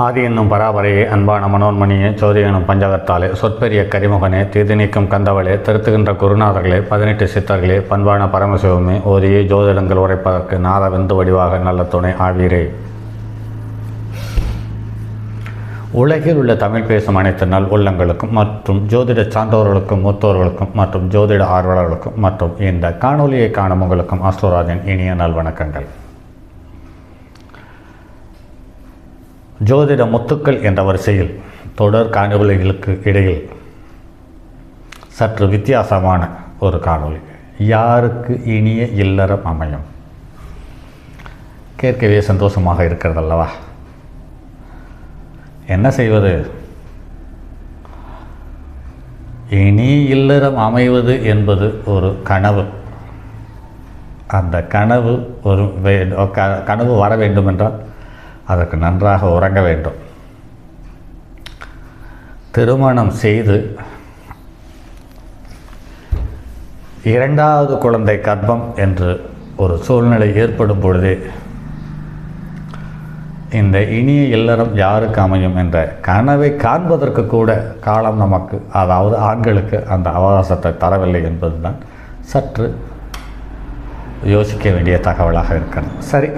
ஆதி என்னும் பராபரையே அன்பான மனோன்மணியே ஜோதி எனும் பஞ்சகத்தாலே சொற்பெரிய கரிமுகனே தீது நீக்கும் கந்தவளே திருத்துகின்ற குருநாதர்களே 18 சித்தர்களே பண்பான பரமசிவமே ஓதியே ஜோதிடங்கள் உரைப்பதற்கு நாத வெந்து வடிவாக நல்ல துணை ஆவீரே. உலகில் உள்ள தமிழ் பேசும் அனைத்து நல் உள்ளங்களுக்கும் மற்றும் ஜோதிட சான்றோர்களுக்கும் மூத்தோர்களுக்கும் மற்றும் ஜோதிட ஆர்வலர்களுக்கும் மற்றும் இந்த காணொலியை காணும் உங்களுக்கும் அஸ்ட்ரோராஜின் இனிய நல்வணக்கங்கள். ஜோதிட முத்துக்கள் என்ற வரிசையில் தொடர் காணொலிகளுக்கு இடையில் சற்று வித்தியாசமான ஒரு காணொலி. யாருக்கு இனிய இல்லறம் அமையும்? கேட்கவே சந்தோஷமாக இருக்கிறதல்லவா? என்ன செய்வது? இனி இல்லறம் அமைவது என்பது ஒரு கனவு. அந்த கனவு கனவு வர வேண்டும் என்றால் அதற்கு நன்றாக உறங்க வேண்டும். திருமணம் செய்து இரண்டாவது குழந்தை கர்ப்பம் என்று ஒரு சூழ்நிலை ஏற்படும் பொழுதே இந்த இனிய இல்லறம் யாருக்கு அமையும் என்ற கனவை காண்பதற்கு கூட காலம் நமக்கு, அதாவது ஆண்களுக்கு அந்த அவகாசத்தை தரவில்லை என்பதுதான் சற்று யோசிக்க வேண்டிய தகவலாக இருக்கிறது. சரி,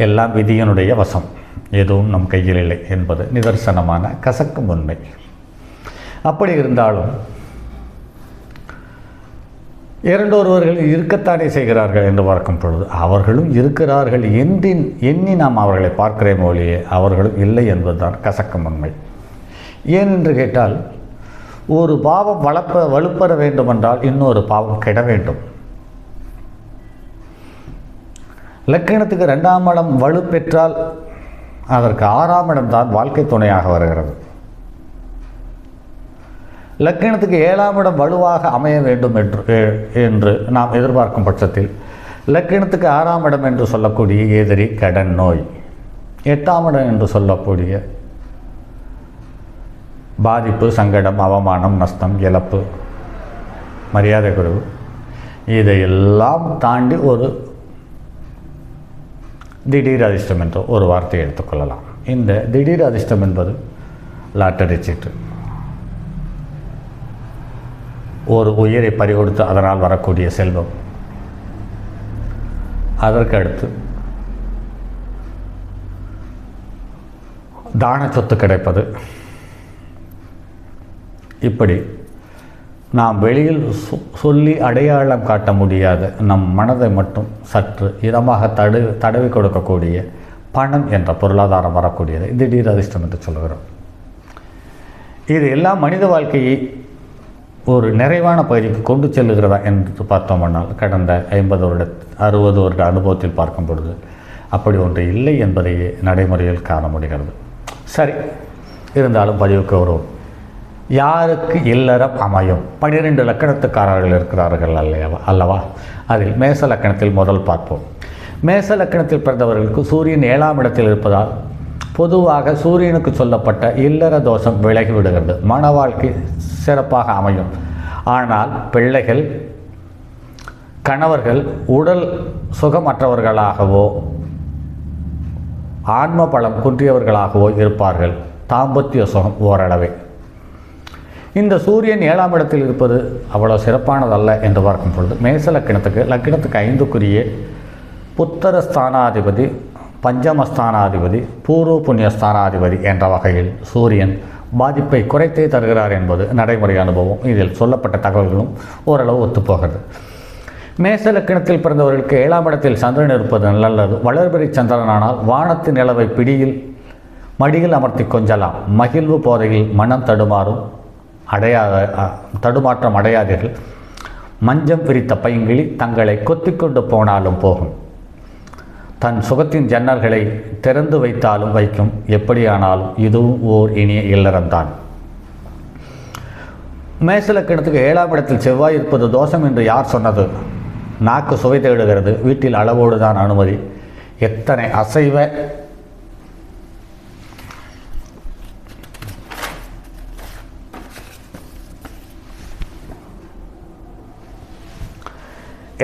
எல்லாம் விதியினுடைய வசம், எதுவும் நம் கையில் இல்லை என்பது நிதர்சனமான கசக்கும் உண்மை. அப்படி இருந்தாலும் இரண்டொருவர்கள் இருக்கத்தானே செய்கிறார்கள் என்று பார்க்கும் பொழுது அவர்களும் இருக்கிறார்கள் எண்ணி நாம் அவர்களை பார்க்கிறேன் ஒழியே அவர்களும் இல்லை என்பதுதான் கசக்கும் உண்மை. ஏன் என்று கேட்டால், ஒரு பாவம் வலுப்பெற வேண்டுமென்றால் இன்னொரு பாவம் கெட வேண்டும். லக்கணத்துக்கு 2ஆம் இடம் வலுப்பெற்றால் அதற்கு 6ஆம் இடம்தான் வாழ்க்கை துணையாக வருகிறது. லக்கணத்துக்கு 7ஆம் இடம் வலுவாக அமைய வேண்டும் என்று நாம் எதிர்பார்க்கும் பட்சத்தில் லக்கணத்துக்கு 6ஆம் இடம் என்று சொல்லக்கூடிய எதிரி கடன் நோய், 8ஆம் இடம் என்று சொல்லக்கூடிய பாதிப்பு, சங்கடம், அவமானம், நஷ்டம், இழப்பு, மரியாதை குறைவு, இதையெல்லாம் தாண்டி ஒரு திடீர் அதிர்ஷ்டம் என்று ஒரு வார்த்தையை எடுத்துக்கொள்ளலாம். இந்த திடீர் அதிர்ஷ்டம் என்பது லாட்டரி சீட்டு. ஒரு உயிரை பறிகொடுத்து அதனால் வரக்கூடிய செல்வம், அதற்கு அடுத்து தான சொத்து கிடைப்பது, இப்படி நாம் வெளியில் சொல்லி அடையாளம் காட்ட முடியாத நம் மனதை மட்டும் சற்று இதமாக தடவி கொடுக்கக்கூடிய பணம் என்ற பொருளாதாரம் வரக்கூடியதை திடீர் அதிர்ஷ்டம் என்று சொல்கிறோம். இது எல்லாம் மனித வாழ்க்கையை ஒரு நிறைவான பகுதிக்கு கொண்டு செல்லுகிறதா என்று பார்த்தோம்னால் கடந்த 50 வருட 60 வருட அனுபவத்தில் பார்க்கும் பொழுது அப்படி ஒன்று இல்லை என்பதையே நடைமுறையில் காண முடிகிறது. சரி, இருந்தாலும் பதிவுக்கு வருவோம். யாருக்கு இல்லறம் அமையும்? 12 லக்கணத்துக்காரர்கள் இருக்கிறார்கள் அல்லவா? அதில் மேச லக்கணத்தில் முதல் பார்ப்போம். மேச லக்கணத்தில் பிறந்தவர்களுக்கு சூரியன் 7ஆம் இடத்தில் இருப்பதால் பொதுவாக சூரியனுக்கு சொல்லப்பட்ட இல்லற தோஷம் விலகி விடுகிறது. மன வாழ்க்கை சிறப்பாக அமையும். ஆனால் பிள்ளைகள், கணவர்கள் உடல் சுகமற்றவர்களாகவோ ஆன்ம பலம் குன்றியவர்களாகவோ இருப்பார்கள். தாம்பத்திய சுகம் ஓரளவே. இந்த சூரியன் 7ஆம் இடத்தில் இருப்பது அவ்வளோ சிறப்பானதல்ல என்று பார்க்கும் பொழுது மேச லக்கணத்துக்கு 5க்குரிய புத்தரஸ்தானாதிபதி, பஞ்சமஸ்தானாதிபதி, பூர்வ புண்ணியஸ்தானாதிபதி என்ற வகையில் சூரியன் பாதிப்பை குறைத்தே தருகிறார் என்பது நடைமுறை அனுபவம். இதில் சொல்லப்பட்ட தகவல்களும் ஓரளவு ஒத்துப்போகிறது. மேச லக்கணத்தில் பிறந்தவர்களுக்கு 7ஆம் இடத்தில் சந்திரன் இருப்பது நல்லது. வளர்பிறை சந்திரனானால் வானத்தின் நிலவை மடியில் அமர்த்தி கொஞ்சலாம். மகிழ்வு போதையில் மனம் தடுமாற்றம் அடையாதீர்கள். மஞ்சம் பிரித்த பைங்கிளி தங்களை கொத்திக்கொண்டு போனாலும் போகும். தன் சுகத்தின் ஜன்னல்களை திறந்து வைத்தாலும் வைக்கும். எப்படியானாலும் இதுவும் ஓர் இனிய இல்லறம்தான். மேசலக்கணத்துக்கு 7ஆம் இடத்தில் செவ்வாய் இருப்பது தோஷம் என்று யார் சொன்னது? நாக்கு சுவை தேடுகிறது. வீட்டில் அளவோடு தான் அனுமதி. எத்தனை அசைவ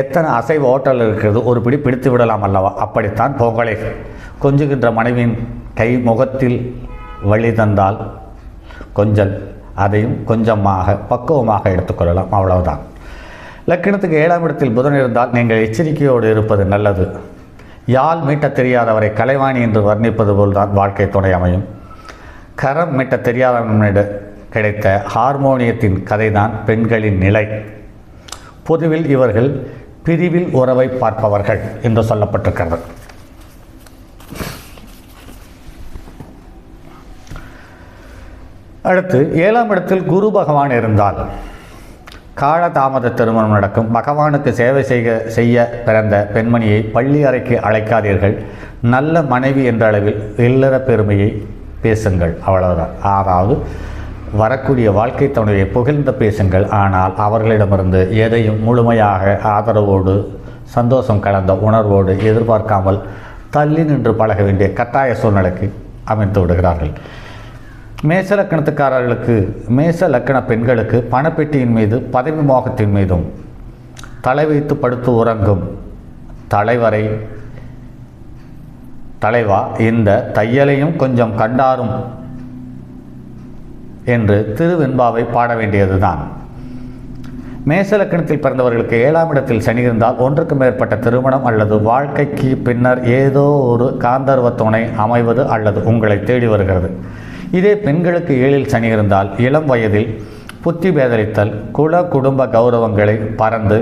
எத்தனை அசைவ ஹோட்டல் இருக்கிறது, ஒரு பிடி பிடித்து விடலாம் அல்லவா? அப்படித்தான் பொங்கலை கொஞ்சுகின்ற மனைவியின் கை முகத்தில் வழி தந்தால் கொஞ்சல், அதையும் கொஞ்சமாக பக்குவமாக எடுத்துக்கொள்ளலாம், அவ்வளவுதான். லக்கினத்துக்கு 7ஆம் இடத்தில் புதன் இருந்தால் நீங்கள் எச்சரிக்கையோடு இருப்பது நல்லது. யாழ் மீட்டத் தெரியாதவரை கலைவாணி என்று வர்ணிப்பது போல்தான் வாழ்க்கை துணை அமையும். கரம் மீட்டத் தெரியாதவனிடம் கிடைத்த ஹார்மோனியத்தின் கதைதான் பெண்களின் நிலை. பொதுவில் இவர்கள் பிரிவில் உறவை பார்ப்பவர்கள் என்று சொல்லப்பட்டிருக்கிறது. அடுத்து 7ஆம் இடத்தில் குரு பகவான் இருந்தால் காலதாமத திருமணம் நடக்கும். பகவானுக்கு சேவை செய்ய பிறந்த பெண்மணியை பள்ளி அறைக்கு அழைக்காதீர்கள். நல்ல மனைவி என்ற அளவில் இல்லற பெருமையை பேசுங்கள், அவ்வளவுதான். அதாவது வரக்கூடிய வாழ்க்கை துணையை புகழ்ந்து பேசுங்கள். ஆனால் அவர்களிடமிருந்து எதையும் முழுமையாக ஆதரவோடு சந்தோஷம் கலந்த உணர்வோடு எதிர்பார்க்காமல் தள்ளி நின்று பழக வேண்டிய கட்டாய சூழ்நிலைக்கு அமைத்து விடுகிறார்கள். மேச லக்கணத்துக்காரர்களுக்கு, மேச லக்கண பெண்களுக்கு பணப்பெட்டியின் மீது பதவி மோகத்தின் மீதும் தலை வைத்து படுத்து உறங்கும் தலைவா இந்த தையலையும் கொஞ்சம் கண்டாரும் என்று திருவெண்பாவை பாட வேண்டியதுதான். மேச லக்கணத்தில் பிறந்தவர்களுக்கு 7ஆம் இடத்தில் சனி இருந்தால் ஒன்றுக்கு மேற்பட்ட திருமணம் அல்லது வாழ்க்கைக்கு பின்னர் ஏதோ ஒரு காந்தர்வ துணை அமைவது அல்லது உங்களை தேடி வருகிறது. இதே பெண்களுக்கு 7இல் சனி இருந்தால் இளம் வயதில் புத்தி பேதலித்தல், குடும்ப கௌரவங்களை பறந்து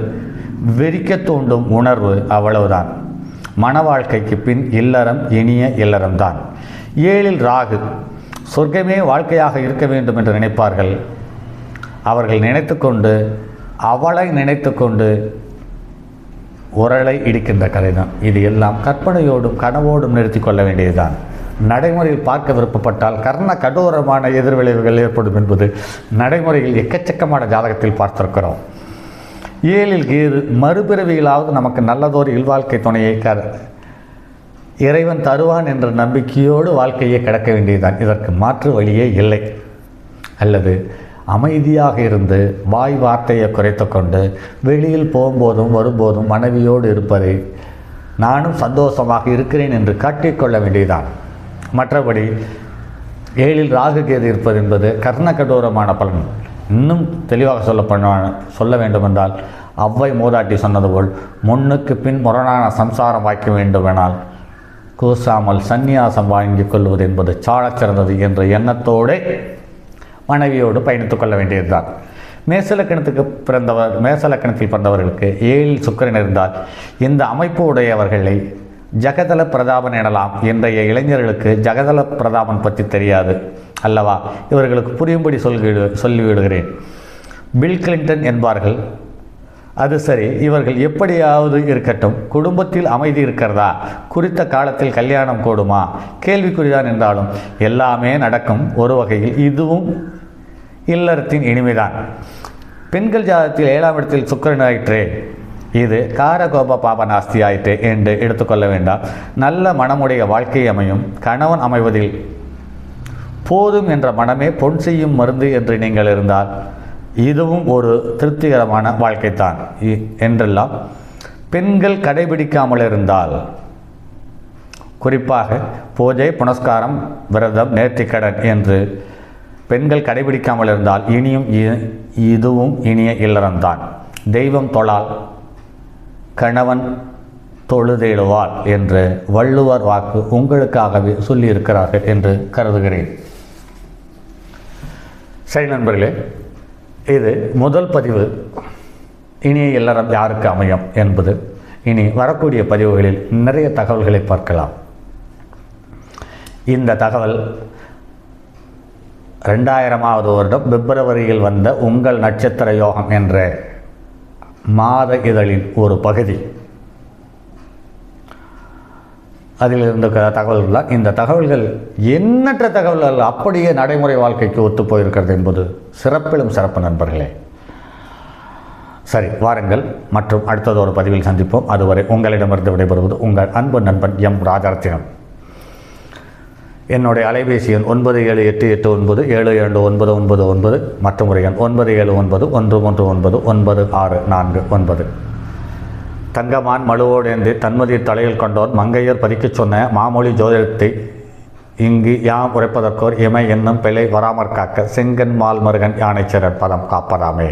வெறிக்க தூண்டும் உணர்வு, அவ்வளவுதான். மன வாழ்க்கைக்கு பின் இல்லறம் இனிய இல்லறம்தான். 7இல் ராகு, சொர்க்கமே வாழ்க்கையாக இருக்க வேண்டும் என்று நினைப்பார்கள். அவர்கள் அவளை நினைத்து கொண்டு உரலை இடிக்கின்ற கதைதான். இது எல்லாம் கற்பனையோடும் கனவோடும் நிறுத்தி கொள்ள வேண்டியதுதான். நடைமுறையில் பார்க்க விருப்பப்பட்டால் கர்ண கடோரமான எதிர்விளைவுகள் ஏற்படும் என்பது நடைமுறையில் எக்கச்சக்கமான ஜாதகத்தில் பார்த்திருக்கிறோம். 7இல் கேது, மறுபிறவியிலாவது நமக்கு நல்லதோர் இல்வாழ்க்கை துணையை இறைவன் தருவான் என்ற நம்பிக்கையோடு வாழ்க்கையை கடக்க வேண்டியதுதான். இதற்கு மாற்று வழியே இல்லை. அல்லது அமைதியாக இருந்து வாய் வார்த்தையை குறைத்து கொண்டு வெளியில் போகும்போதும் வரும்போதும் மனைவியோடு இருப்பதை நானும் சந்தோஷமாக இருக்கிறேன் என்று காட்டிக்கொள்ள வேண்டியதுதான். மற்றபடி 7இல் ராகு கேது இருப்பது என்பது கர்ண கடோரமான பலன். இன்னும் தெளிவாக சொல்ல வேண்டுமென்றால் அவ்வை மூதாட்டி சொன்னது போல் முன்னுக்கு பின் முரணான சம்சாரம் வாய்க்க வேண்டுமெனால் கூசாமல் சந்நியாசம் வாங்கிக் கொள்வது என்பது சாலச் சிறந்தது என்ற எண்ணத்தோடு மனைவியோடு பயணித்துக் கொள்ள வேண்டியதுதான். மேசலக்கணத்தில் பிறந்தவர்களுக்கு 7இல் சுக்கிரன் இருந்தால் இந்த அமைப்பு உடையவர்களை ஜகதல பிரதாபன் எனலாம். இன்றைய இளைஞர்களுக்கு ஜகதல பிரதாபன் பற்றி தெரியாது அல்லவா? இவர்களுக்கு புரியும்படி சொல்லிவிடுகிறேன். பில் கிளின்டன் என்பார்கள். அது சரி, இவர்கள் எப்படியாவது இருக்கட்டும். குடும்பத்தில் அமைதி இருக்கிறதா? குறித்த காலத்தில் கல்யாணம் கூடுமா? கேள்விக்குறிதான். என்றாலும் எல்லாமே நடக்கும். ஒரு வகையில் இதுவும் இல்லறத்தின் இனிமைதான். பெண்கள் ஜாதகத்தில் 7ஆம் இடத்தில் சுக்கிரன் ஆயிற்றே, இது காரகோப பாபநாஸ்தி ஆயிற்று என்று எடுத்துக்கொள்ள வேண்டாம். நல்ல மனமுடைய வாழ்க்கை அமையும். கணவன் அமைவதில் போதும் என்ற மனமே பொன் செய்யும் மருந்து என்று நீங்கள் இருந்தால் இதுவும் ஒரு திருப்திகரமான வாழ்க்கைத்தான் என்றெல்லாம் பெண்கள் கடைபிடிக்காமல் இருந்தால், குறிப்பாக பூஜை, புனஸ்காரம், விரதம், நேர்த்திக்கடன் என்று பெண்கள் கடைபிடிக்காமல் இருந்தால் இதுவும் இனிய இல்லறம்தான். தெய்வம் தொழால் கணவன் தொழுதேடுவாள் என்று வள்ளுவர் வாக்கு உங்களுக்காகவே சொல்லியிருக்கிறார்கள் என்று கருதுகிறேன். சரி நண்பர்களே, இது முதல் பதிவு. இனிய இல்லறம் யாருக்கு அமையும் என்பது. இனி வரக்கூடிய பதிவுகளில் நிறைய தகவல்களை பார்க்கலாம். இந்த தகவல் 2000ஆவது வருடம் பிப்ரவரியில் வந்த உங்கள் நட்சத்திர யோகம் என்ற மாத இதழின் ஒரு பகுதி. அதில் இருந்த தகவல்கள் தான். இந்த தகவல்கள் எண்ணற்ற தகவல்கள் அப்படியே நடைமுறை வாழ்க்கைக்கு ஒத்து போயிருக்கிறது என்பது சிறப்பிலும் சிறப்பு நண்பர்களே. சரி, வாருங்கள் மற்றும் அடுத்தது ஒரு பதிவில் சந்திப்போம். அதுவரை உங்களிடமிருந்து விடைபெறுவது உங்கள் அன்பு நண்பன் எம் ராஜரத்தினம். என்னுடைய அலைபேசி எண் 9788972999 மற்றும் ஒரு எண் 9791199649. தங்கமான் மழுவோடேந்தி தன்மதி தலையில் கொண்டோர் மங்கையர் பறிக்கச் சொன்ன மாமொழி ஜோதிடத்தை இங்கு யாம் உரைப்பதற்கோர் இமை என்னும் பிழை வராமற் காக்க செங்கன் மால் மருகன் யானைச்சிறர் பதம் காப்பராமே.